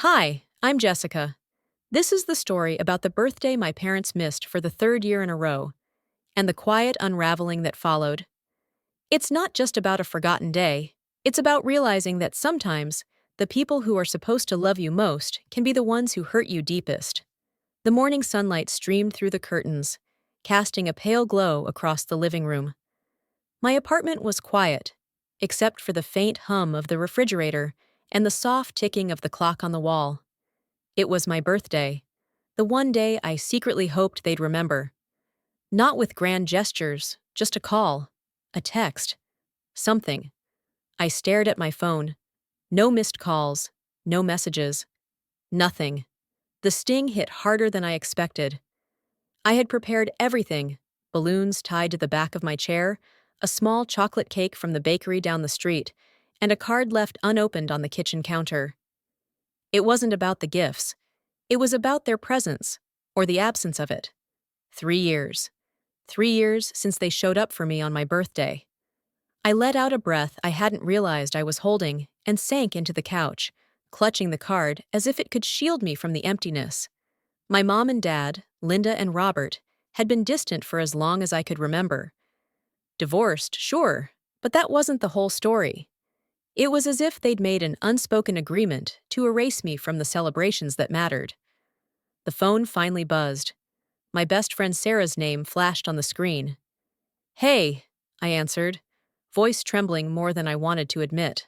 Hi, I'm Jessica. This is the story about the birthday my parents missed for the third year in a row, and the quiet unraveling that followed. It's not just about a forgotten day, it's about realizing that sometimes the people who are supposed to love you most can be the ones who hurt you deepest. The morning sunlight streamed through the curtains, casting a pale glow across the living room. My apartment was quiet, except for the faint hum of the refrigerator and the soft ticking of the clock on the wall. It was my birthday, the one day I secretly hoped they'd remember. Not with grand gestures, just a call, a text, something. I stared at my phone. No missed calls, no messages, nothing. The sting hit harder than I expected. I had prepared everything: balloons tied to the back of my chair, a small chocolate cake from the bakery down the street, and a card left unopened on the kitchen counter. It wasn't about the gifts. It was about their presence, or the absence of it. 3 years. 3 years since they showed up for me on my birthday. I let out a breath I hadn't realized I was holding and sank into the couch, clutching the card as if it could shield me from the emptiness. My mom and dad, Linda and Robert, had been distant for as long as I could remember. Divorced, sure, but that wasn't the whole story. It was as if they'd made an unspoken agreement to erase me from the celebrations that mattered. The phone finally buzzed. My best friend Sarah's name flashed on the screen. "Hey," I answered, voice trembling more than I wanted to admit.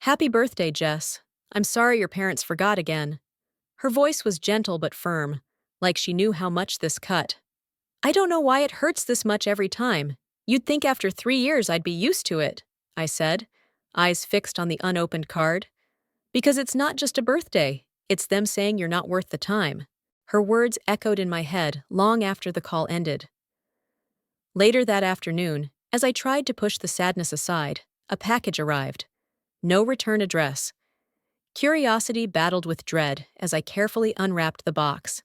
"Happy birthday, Jess. I'm sorry your parents forgot again." Her voice was gentle but firm, like she knew how much this cut. "I don't know why it hurts this much every time. You'd think after 3 years I'd be used to it," I said, eyes fixed on the unopened card. "Because it's not just a birthday, it's them saying you're not worth the time." Her words echoed in my head long after the call ended. Later that afternoon, as I tried to push the sadness aside, a package arrived. No return address. Curiosity battled with dread as I carefully unwrapped the box.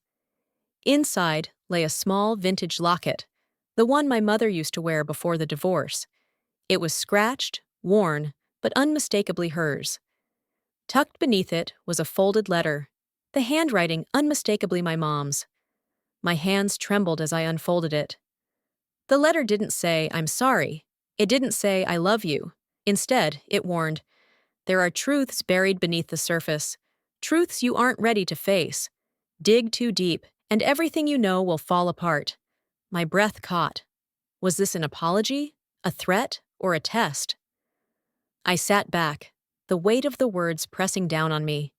Inside lay a small vintage locket, the one my mother used to wear before the divorce. It was scratched, worn, but unmistakably hers. Tucked beneath it was a folded letter, the handwriting unmistakably my mom's. My hands trembled as I unfolded it. The letter didn't say, "I'm sorry." It didn't say, "I love you." Instead, it warned, "There are truths buried beneath the surface, truths you aren't ready to face. Dig too deep, and everything you know will fall apart." My breath caught. Was this an apology, a threat, or a test? I sat back, the weight of the words pressing down on me.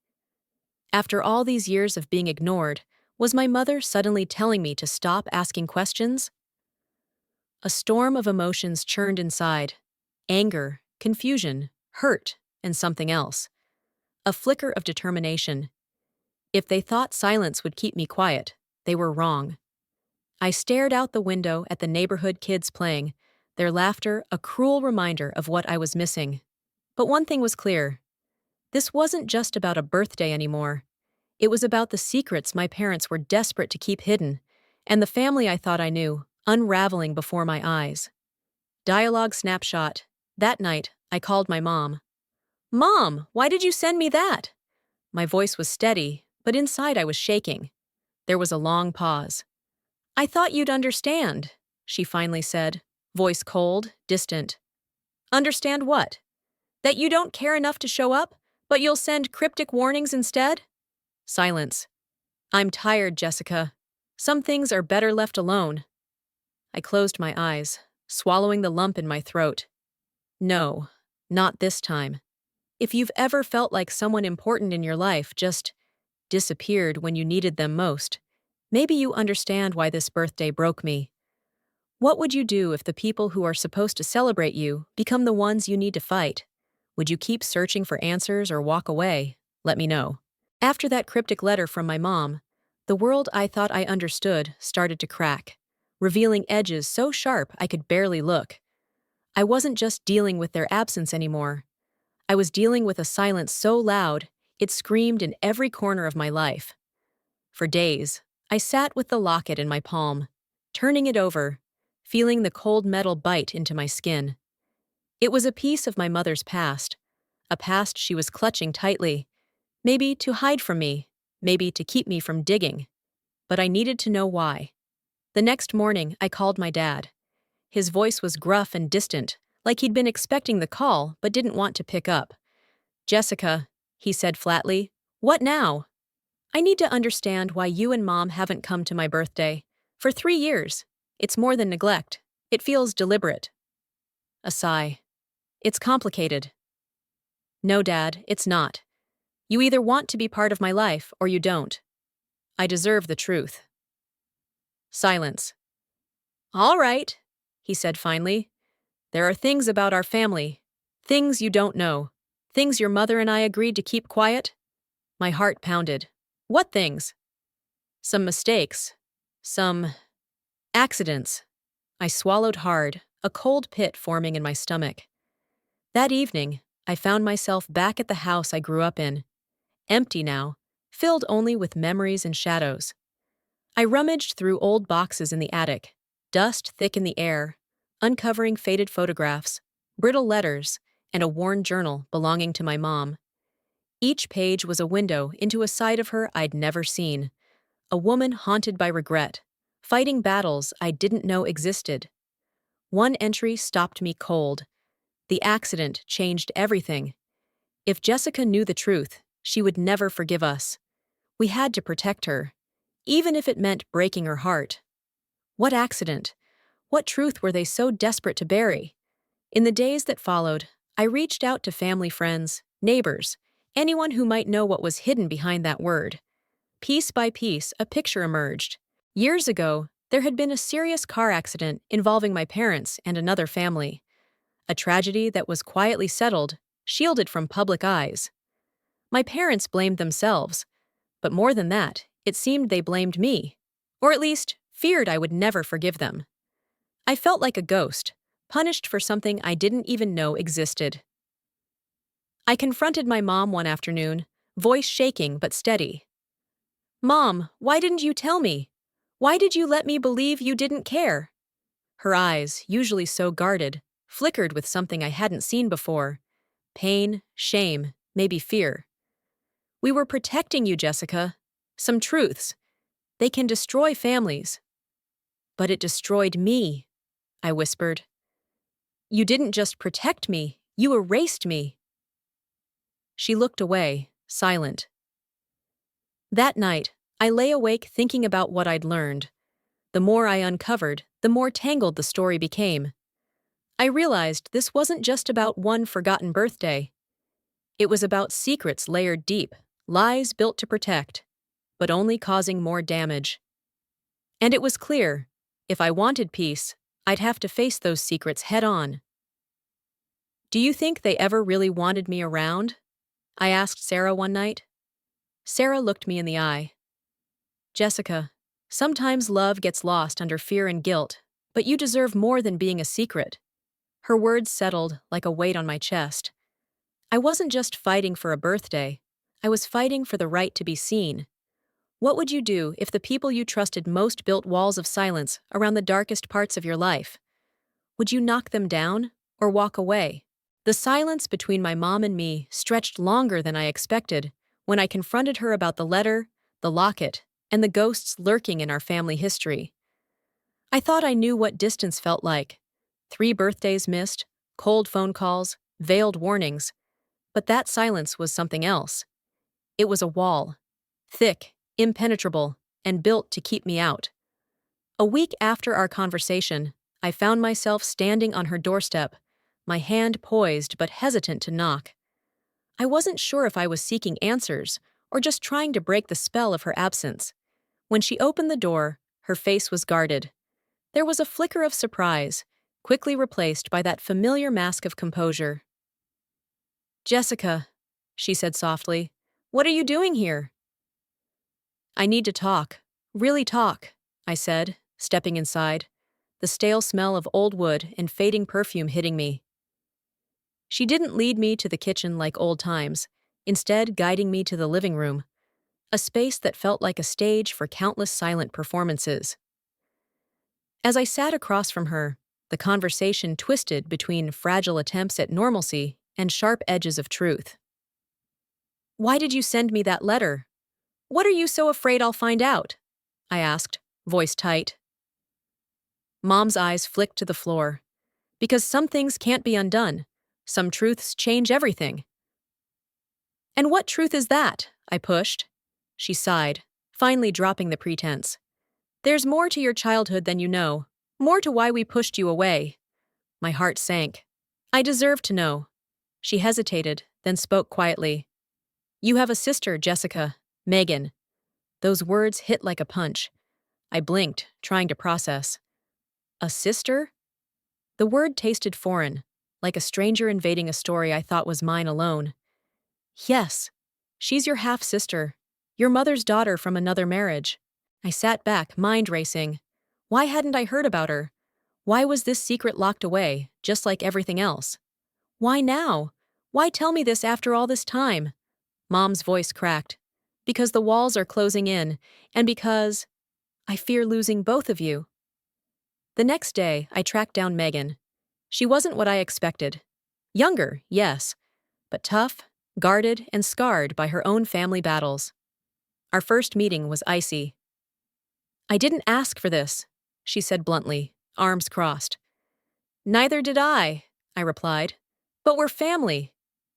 After all these years of being ignored, was my mother suddenly telling me to stop asking questions? A storm of emotions churned inside: anger, confusion, hurt, and something else. A flicker of determination. If they thought silence would keep me quiet, they were wrong. I stared out the window at the neighborhood kids playing, their laughter a cruel reminder of what I was missing. But one thing was clear. This wasn't just about a birthday anymore. It was about the secrets my parents were desperate to keep hidden, and the family I thought I knew, unraveling before my eyes. Dialogue snapshot. That night, I called my mom. "Mom, why did you send me that?" My voice was steady, but inside I was shaking. There was a long pause. "I thought you'd understand," she finally said, voice cold, distant. "Understand what? That you don't care enough to show up, but you'll send cryptic warnings instead?" Silence. "I'm tired, Jessica. Some things are better left alone." I closed my eyes, swallowing the lump in my throat. No, not this time. If you've ever felt like someone important in your life just disappeared when you needed them most, maybe you understand why this birthday broke me. What would you do if the people who are supposed to celebrate you become the ones you need to fight? Would you keep searching for answers or walk away? Let me know. After that cryptic letter from my mom, the world I thought I understood started to crack, revealing edges so sharp I could barely look. I wasn't just dealing with their absence anymore. I was dealing with a silence so loud, it screamed in every corner of my life. For days, I sat with the locket in my palm, turning it over, feeling the cold metal bite into my skin. It was a piece of my mother's past, a past she was clutching tightly. Maybe to hide from me, maybe to keep me from digging. But I needed to know why. The next morning, I called my dad. His voice was gruff and distant, like he'd been expecting the call but didn't want to pick up. "Jessica," he said flatly, "what now? I need to understand why you and Mom haven't come to my birthday. For 3 years. It's more than neglect. It feels deliberate." A sigh. "It's complicated." "No, Dad, it's not. You either want to be part of my life or you don't. I deserve the truth." Silence. "All right," he said finally. "There are things about our family. Things you don't know. Things your mother and I agreed to keep quiet." My heart pounded. "What things?" "Some mistakes. Some accidents." I swallowed hard, a cold pit forming in my stomach. That evening, I found myself back at the house I grew up in. Empty now, filled only with memories and shadows. I rummaged through old boxes in the attic, dust thick in the air, uncovering faded photographs, brittle letters, and a worn journal belonging to my mom. Each page was a window into a side of her I'd never seen, a woman haunted by regret, fighting battles I didn't know existed. One entry stopped me cold. The accident changed everything. If Jessica knew the truth, she would never forgive us. We had to protect her, even if it meant breaking her heart. What accident? What truth were they so desperate to bury? In the days that followed, I reached out to family friends, neighbors, anyone who might know what was hidden behind that word. Piece by piece, a picture emerged. Years ago, there had been a serious car accident involving my parents and another family. A tragedy that was quietly settled, shielded from public eyes. My parents blamed themselves, but more than that, it seemed they blamed me, or at least feared I would never forgive them. I felt like a ghost, punished for something I didn't even know existed. I confronted my mom one afternoon, voice shaking but steady. "Mom, why didn't you tell me? Why did you let me believe you didn't care?" Her eyes, usually so guarded, flickered with something I hadn't seen before. Pain, shame, maybe fear. "We were protecting you, Jessica. Some truths. They can destroy families." "But it destroyed me," I whispered. "You didn't just protect me, you erased me." She looked away, silent. That night, I lay awake thinking about what I'd learned. The more I uncovered, the more tangled the story became. I realized this wasn't just about one forgotten birthday. It was about secrets layered deep, lies built to protect, but only causing more damage. And it was clear, if I wanted peace, I'd have to face those secrets head on. "Do you think they ever really wanted me around?" I asked Sarah one night. Sarah looked me in the eye. "Jessica, sometimes love gets lost under fear and guilt, but you deserve more than being a secret." Her words settled like a weight on my chest. I wasn't just fighting for a birthday. I was fighting for the right to be seen. What would you do if the people you trusted most built walls of silence around the darkest parts of your life? Would you knock them down or walk away? The silence between my mom and me stretched longer than I expected when I confronted her about the letter, the locket, and the ghosts lurking in our family history. I thought I knew what distance felt like. 3 birthdays missed, cold phone calls, veiled warnings. But that silence was something else. It was a wall. Thick, impenetrable, and built to keep me out. A week after our conversation, I found myself standing on her doorstep, my hand poised but hesitant to knock. I wasn't sure if I was seeking answers or just trying to break the spell of her absence. When she opened the door, her face was guarded. There was a flicker of surprise, quickly replaced by that familiar mask of composure. "Jessica," she said softly, "what are you doing here?" "I need to talk. Really talk," I said, stepping inside, the stale smell of old wood and fading perfume hitting me. She didn't lead me to the kitchen like old times, instead guiding me to the living room, a space that felt like a stage for countless silent performances. As I sat across from her, the conversation twisted between fragile attempts at normalcy and sharp edges of truth. Why did you send me that letter? What are you so afraid I'll find out? I asked, voice tight. Mom's eyes flicked to the floor. Because some things can't be undone. Some truths change everything. And what truth is that? I pushed. She sighed, finally dropping the pretense. There's more to your childhood than you know. More to why we pushed you away. My heart sank. I deserve to know. She hesitated, then spoke quietly. You have a sister, Jessica. Megan. Those words hit like a punch. I blinked, trying to process. A sister? The word tasted foreign, like a stranger invading a story I thought was mine alone. Yes, she's your half-sister, your mother's daughter from another marriage. I sat back, mind racing. Why hadn't I heard about her? Why was this secret locked away, just like everything else? Why now? Why tell me this after all this time? Mom's voice cracked. Because the walls are closing in, and because I fear losing both of you. The next day, I tracked down Megan. She wasn't what I expected. Younger, yes, but tough, guarded, and scarred by her own family battles. Our first meeting was icy. I didn't ask for this, she said bluntly, arms crossed. Neither did I replied. But we're family.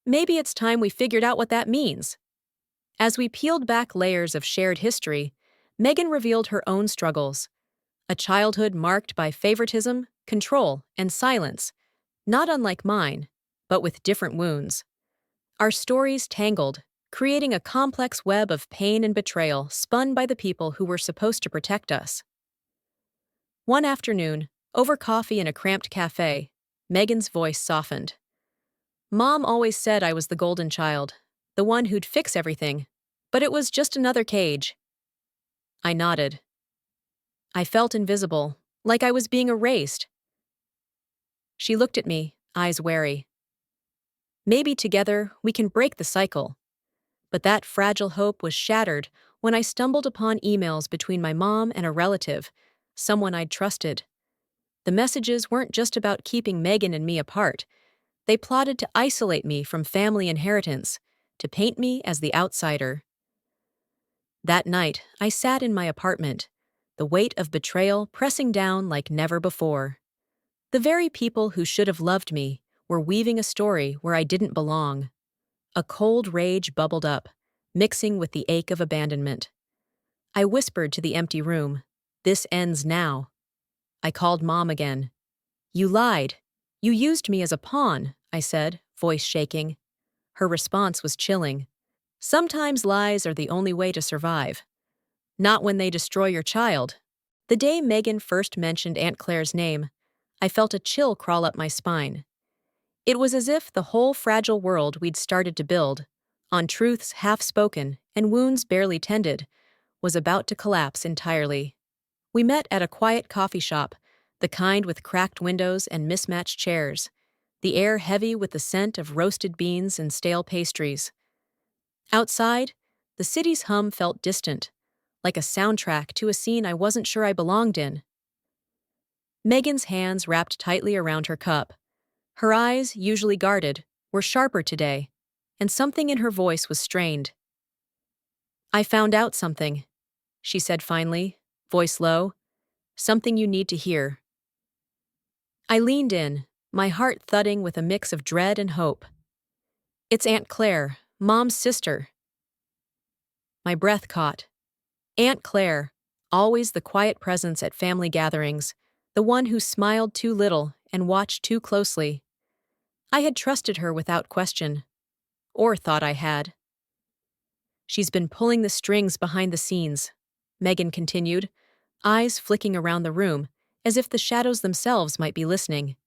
Maybe it's time we figured out what that means. As we peeled back layers of shared history, Megan revealed her own struggles. A childhood marked by favoritism, control, and silence, not unlike mine, but with different wounds. Our stories tangled, creating a complex web of pain and betrayal spun by the people who were supposed to protect us. One afternoon, over coffee in a cramped cafe, Megan's voice softened. Mom always said I was the golden child, the one who'd fix everything, but it was just another cage. I nodded. I felt invisible, like I was being erased. She looked at me, eyes wary. Maybe together we can break the cycle. But that fragile hope was shattered when I stumbled upon emails between my mom and a relative, someone I'd trusted. The messages weren't just about keeping Megan and me apart. They plotted to isolate me from family inheritance, to paint me as the outsider. That night, I sat in my apartment, the weight of betrayal pressing down like never before. The very people who should have loved me were weaving a story where I didn't belong. A cold rage bubbled up, mixing with the ache of abandonment. I whispered to the empty room, "This ends now." I called Mom again. "You lied. You used me as a pawn," I said, voice shaking. Her response was chilling. Sometimes lies are the only way to survive. Not when they destroy your child. The day Megan first mentioned Aunt Claire's name, I felt a chill crawl up my spine. It was as if the whole fragile world we'd started to build, on truths half-spoken and wounds barely tended, was about to collapse entirely. We met at a quiet coffee shop, the kind with cracked windows and mismatched chairs, the air heavy with the scent of roasted beans and stale pastries. Outside, the city's hum felt distant, like a soundtrack to a scene I wasn't sure I belonged in. Megan's hands wrapped tightly around her cup. Her eyes, usually guarded, were sharper today, and something in her voice was strained. "I found out something," she said finally, voice low. "Something you need to hear." I leaned in, my heart thudding with a mix of dread and hope. "It's Aunt Claire, Mom's sister." My breath caught. Aunt Claire, always the quiet presence at family gatherings, the one who smiled too little and watched too closely. I had trusted her without question, or thought I had. "She's been pulling the strings behind the scenes," Megan continued, eyes flicking around the room, as if the shadows themselves might be listening.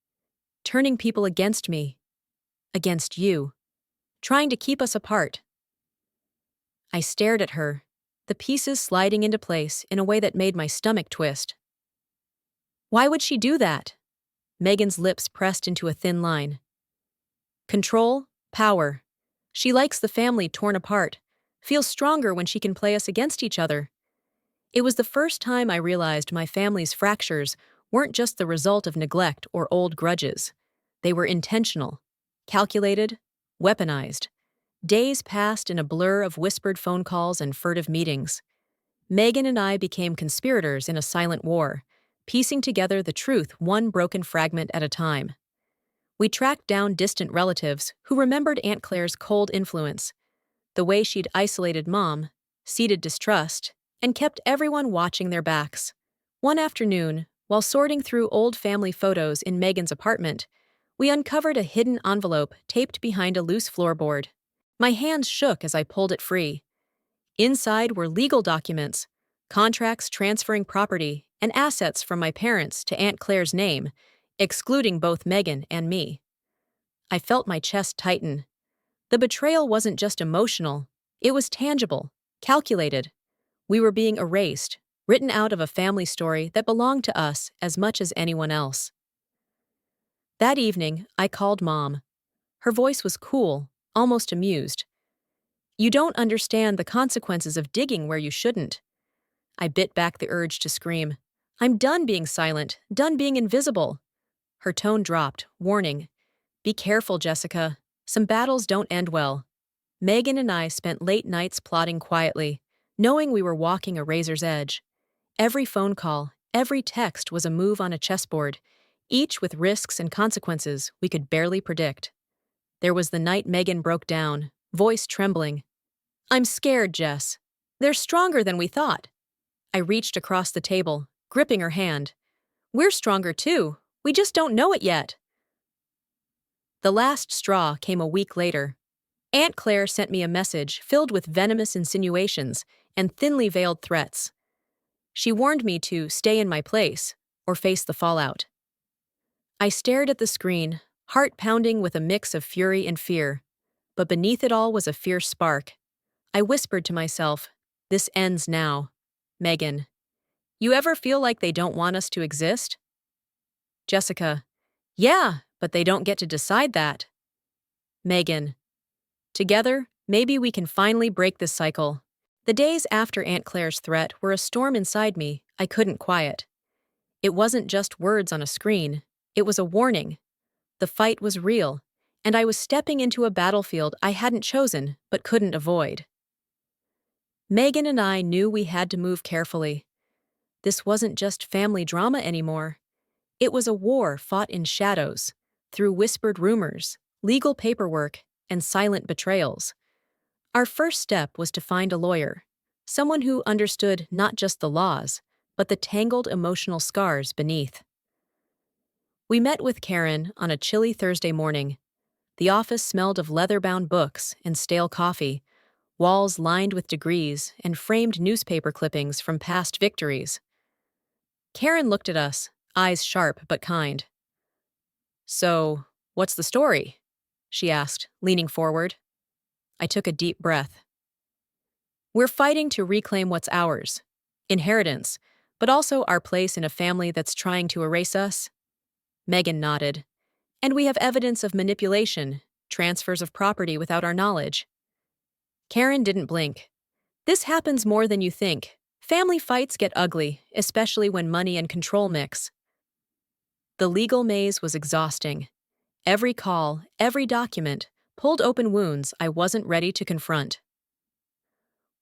"Turning people against me. Against you. Trying to keep us apart." I stared at her, the pieces sliding into place in a way that made my stomach twist. "Why would she do that?" Megan's lips pressed into a thin line. "Control, power. She likes the family torn apart, feels stronger when she can play us against each other." It was the first time I realized my family's fractures weren't just the result of neglect or old grudges. They were intentional, calculated, weaponized. Days passed in a blur of whispered phone calls and furtive meetings. Megan and I became conspirators in a silent war, piecing together the truth one broken fragment at a time. We tracked down distant relatives who remembered Aunt Claire's cold influence, the way she'd isolated Mom, seeded distrust, and kept everyone watching their backs. One afternoon, while sorting through old family photos in Megan's apartment, we uncovered a hidden envelope taped behind a loose floorboard. My hands shook as I pulled it free. Inside were legal documents, contracts transferring property and assets from my parents to Aunt Claire's name, excluding both Megan and me. I felt my chest tighten. The betrayal wasn't just emotional, it was tangible, calculated. We were being erased, written out of a family story that belonged to us as much as anyone else. That evening, I called Mom. Her voice was cool, almost amused. "You don't understand the consequences of digging where you shouldn't." I bit back the urge to scream. "I'm done being silent, done being invisible." Her tone dropped, warning. "Be careful, Jessica. Some battles don't end well." Megan and I spent late nights plotting quietly, knowing we were walking a razor's edge. Every phone call, every text was a move on a chessboard, each with risks and consequences we could barely predict. There was the night Megan broke down, voice trembling. "I'm scared, Jess. They're stronger than we thought." I reached across the table, gripping her hand. "We're stronger too. We just don't know it yet." The last straw came a week later. Aunt Claire sent me a message filled with venomous insinuations and thinly veiled threats. She warned me to stay in my place or face the fallout. I stared at the screen, heart pounding with a mix of fury and fear. But beneath it all was a fierce spark. I whispered to myself, "This ends now." Megan. "You ever feel like they don't want us to exist?" Jessica. "Yeah, but they don't get to decide that." Megan. "Together, maybe we can finally break this cycle." The days after Aunt Claire's threat were a storm inside me I couldn't quiet. It wasn't just words on a screen, it was a warning. The fight was real, and I was stepping into a battlefield I hadn't chosen but couldn't avoid. Megan and I knew we had to move carefully. This wasn't just family drama anymore. It was a war fought in shadows, through whispered rumors, legal paperwork, and silent betrayals. Our first step was to find a lawyer, someone who understood not just the laws, but the tangled emotional scars beneath. We met with Karen on a chilly Thursday morning. The office smelled of leather-bound books and stale coffee, walls lined with degrees and framed newspaper clippings from past victories. Karen looked at us, eyes sharp but kind. "So, what's the story?" she asked, leaning forward. I took a deep breath. "We're fighting to reclaim what's ours. Inheritance, but also our place in a family that's trying to erase us." Megan nodded. "And we have evidence of manipulation, transfers of property without our knowledge." Karen didn't blink. "This happens more than you think. Family fights get ugly, especially when money and control mix." The legal maze was exhausting. Every call, every document, pulled open wounds I wasn't ready to confront.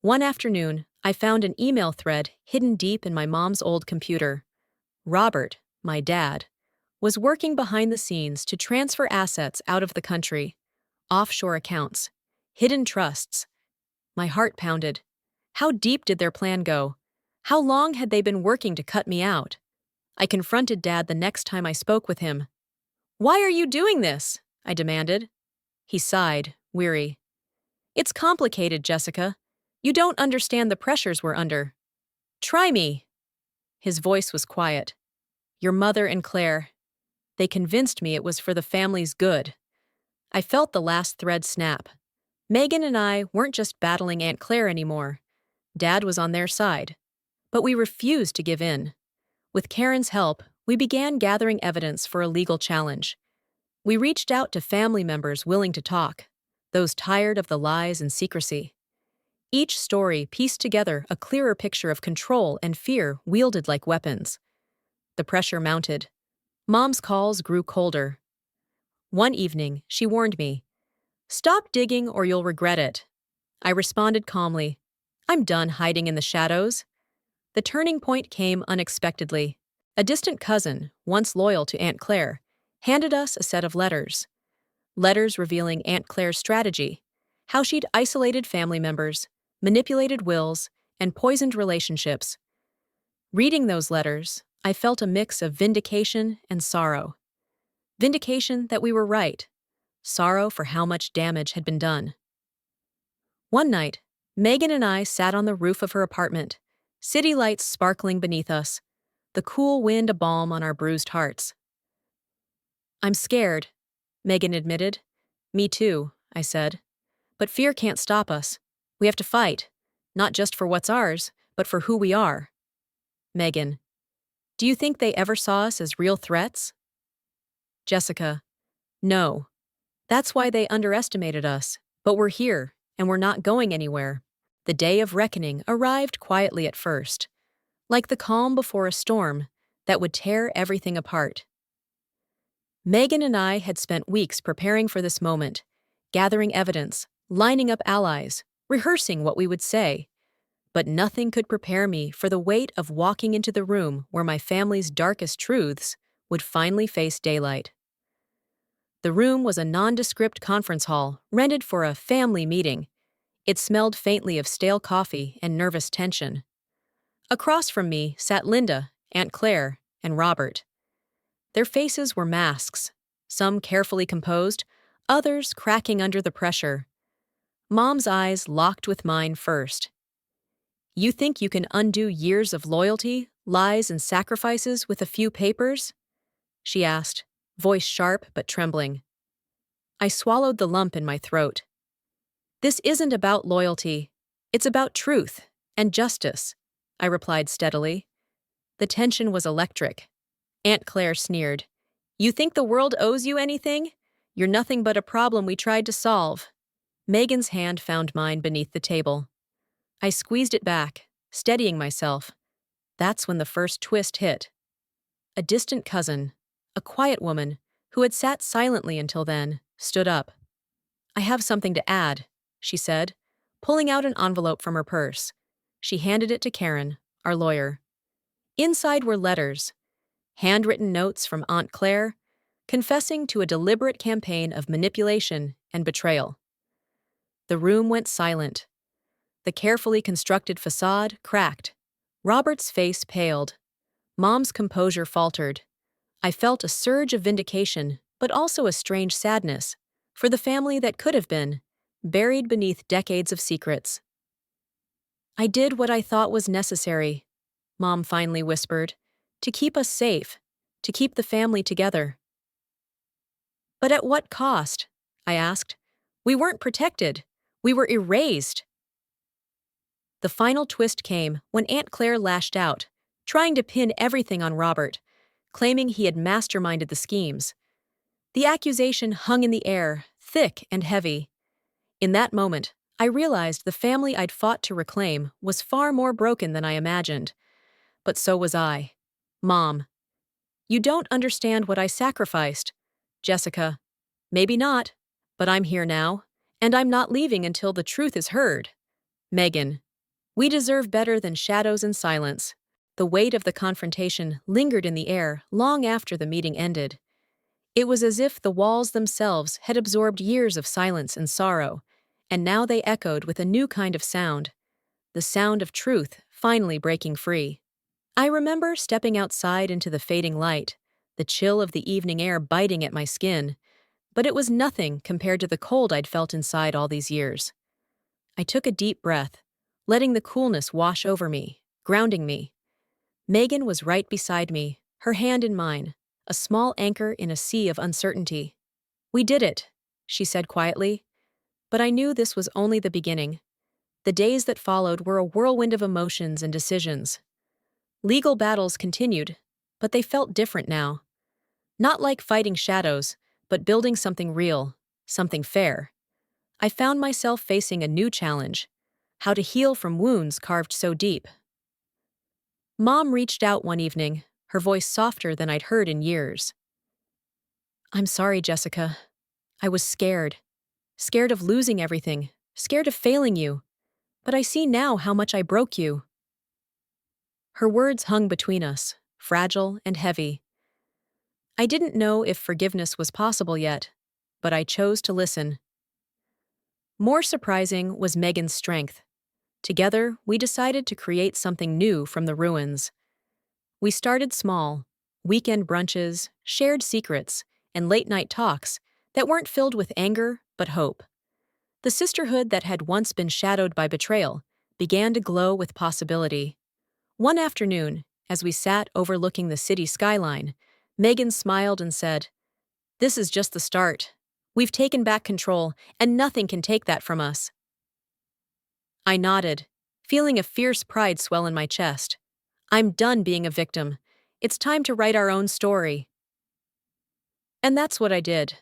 One afternoon, I found an email thread hidden deep in my mom's old computer. Robert, my dad, was working behind the scenes to transfer assets out of the country. Offshore accounts, hidden trusts. My heart pounded. How deep did their plan go? How long had they been working to cut me out? I confronted Dad the next time I spoke with him. "Why are you doing this?" I demanded. He sighed, weary. "It's complicated, Jessica. You don't understand the pressures we're under." "Try me." His voice was quiet. "Your mother and Claire. They convinced me it was for the family's good." I felt the last thread snap. Megan and I weren't just battling Aunt Claire anymore. Dad was on their side. But we refused to give in. With Karen's help, we began gathering evidence for a legal challenge. We reached out to family members willing to talk, those tired of the lies and secrecy. Each story pieced together a clearer picture of control and fear wielded like weapons. The pressure mounted. Mom's calls grew colder. One evening, she warned me, Stop digging or you'll regret it. I responded calmly. I'm done hiding in the shadows. The turning point came unexpectedly. A distant cousin, once loyal to Aunt Claire, handed us a set of letters. Letters revealing Aunt Claire's strategy, how she'd isolated family members, manipulated wills, and poisoned relationships. Reading those letters, I felt a mix of vindication and sorrow. Vindication that we were right, sorrow for how much damage had been done. One night, Megan and I sat on the roof of her apartment, city lights sparkling beneath us, the cool wind a balm on our bruised hearts. I'm scared, Megan admitted. Me too, I said. But fear can't stop us. We have to fight, not just for what's ours, but for who we are. Megan, do you think they ever saw us as real threats? Jessica, no. That's why they underestimated us, but we're here, and we're not going anywhere. The day of reckoning arrived quietly at first, like the calm before a storm that would tear everything apart. Megan and I had spent weeks preparing for this moment, gathering evidence, lining up allies, rehearsing what we would say. But nothing could prepare me for the weight of walking into the room where my family's darkest truths would finally face daylight. The room was a nondescript conference hall rented for a family meeting. It smelled faintly of stale coffee and nervous tension. Across from me sat Linda, Aunt Claire, and Robert. Their faces were masks, some carefully composed, others cracking under the pressure. Mom's eyes locked with mine first. You think you can undo years of loyalty, lies, and sacrifices with a few papers? She asked, voice sharp but trembling. I swallowed the lump in my throat. This isn't about loyalty. It's about truth and justice, I replied steadily. The tension was electric. Aunt Claire sneered. You think the world owes you anything? You're nothing but a problem we tried to solve. Megan's hand found mine beneath the table. I squeezed it back, steadying myself. That's when the first twist hit. A distant cousin, a quiet woman, who had sat silently until then, stood up. I have something to add, she said, pulling out an envelope from her purse. She handed it to Karen, our lawyer. Inside were letters, handwritten notes from Aunt Claire, confessing to a deliberate campaign of manipulation and betrayal. The room went silent. The carefully constructed facade cracked. Robert's face paled. Mom's composure faltered. I felt a surge of vindication, but also a strange sadness, for the family that could have been, buried beneath decades of secrets. I did what I thought was necessary, Mom finally whispered, to keep us safe, to keep the family together. But at what cost? I asked. We weren't protected. We were erased. The final twist came when Aunt Claire lashed out, trying to pin everything on Robert, claiming he had masterminded the schemes. The accusation hung in the air, thick and heavy. In that moment, I realized the family I'd fought to reclaim was far more broken than I imagined. But so was I. Mom, you don't understand what I sacrificed. Jessica, maybe not, but I'm here now, and I'm not leaving until the truth is heard. Megan, we deserve better than shadows and silence. The weight of the confrontation lingered in the air long after the meeting ended. It was as if the walls themselves had absorbed years of silence and sorrow, and now they echoed with a new kind of sound, the sound of truth finally breaking free. I remember stepping outside into the fading light, the chill of the evening air biting at my skin, but it was nothing compared to the cold I'd felt inside all these years. I took a deep breath, letting the coolness wash over me, grounding me. Megan was right beside me, her hand in mine, a small anchor in a sea of uncertainty. We did it, she said quietly, but I knew this was only the beginning. The days that followed were a whirlwind of emotions and decisions. Legal battles continued, but they felt different now. Not like fighting shadows, but building something real, something fair. I found myself facing a new challenge: how to heal from wounds carved so deep. Mom reached out one evening, her voice softer than I'd heard in years. I'm sorry, Jessica. I was scared. scared of losing everything, scared of failing you. But I see now how much I broke you. Her words hung between us, fragile and heavy. I didn't know if forgiveness was possible yet, but I chose to listen. More surprising was Megan's strength. Together, we decided to create something new from the ruins. We started small: weekend brunches, shared secrets, and late-night talks that weren't filled with anger but hope. The sisterhood that had once been shadowed by betrayal began to glow with possibility. One afternoon, as we sat overlooking the city skyline, Megan smiled and said, "This is just the start. We've taken back control, and nothing can take that from us." I nodded, feeling a fierce pride swell in my chest. I'm done being a victim. It's time to write our own story. And that's what I did.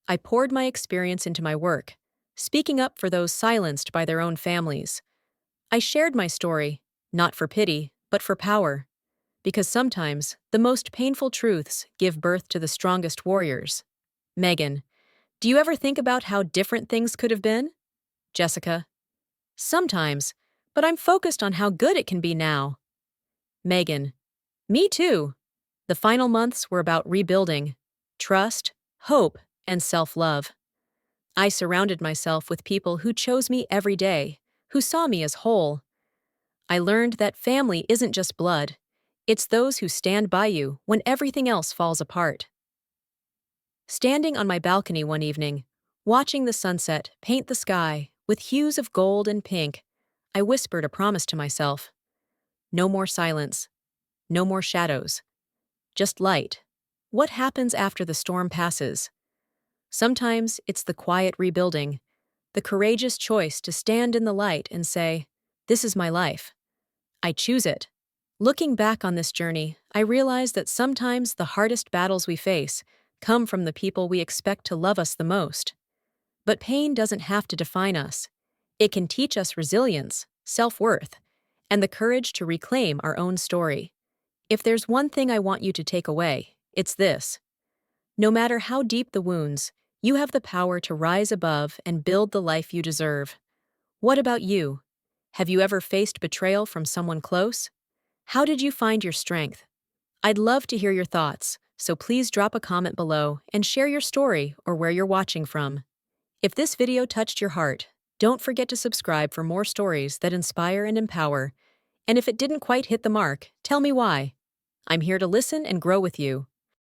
I poured my experience into my work, speaking up for those silenced by their own families. I shared my story, not for pity, but for power. Because sometimes, the most painful truths give birth to the strongest warriors. Megan, do you ever think about how different things could have been? Jessica, sometimes, but I'm focused on how good it can be now. Megan, me too. The final months were about rebuilding: trust, hope, and self-love. I surrounded myself with people who chose me every day, who saw me as whole. I learned that family isn't just blood. It's those who stand by you when everything else falls apart. Standing on my balcony one evening, watching the sunset paint the sky with hues of gold and pink, I whispered a promise to myself. No more silence. No more shadows. Just light. What happens after the storm passes? Sometimes it's the quiet rebuilding, the courageous choice to stand in the light and say, "This is my life. I choose it." Looking back on this journey, I realize that sometimes the hardest battles we face come from the people we expect to love us the most. But pain doesn't have to define us. It can teach us resilience, self-worth, and the courage to reclaim our own story. If there's one thing I want you to take away, it's this. No matter how deep the wounds, you have the power to rise above and build the life you deserve. What about you? Have you ever faced betrayal from someone close? How did you find your strength? I'd love to hear your thoughts, so please drop a comment below and share your story or where you're watching from. If this video touched your heart, don't forget to subscribe for more stories that inspire and empower. And if it didn't quite hit the mark, tell me why. I'm here to listen and grow with you.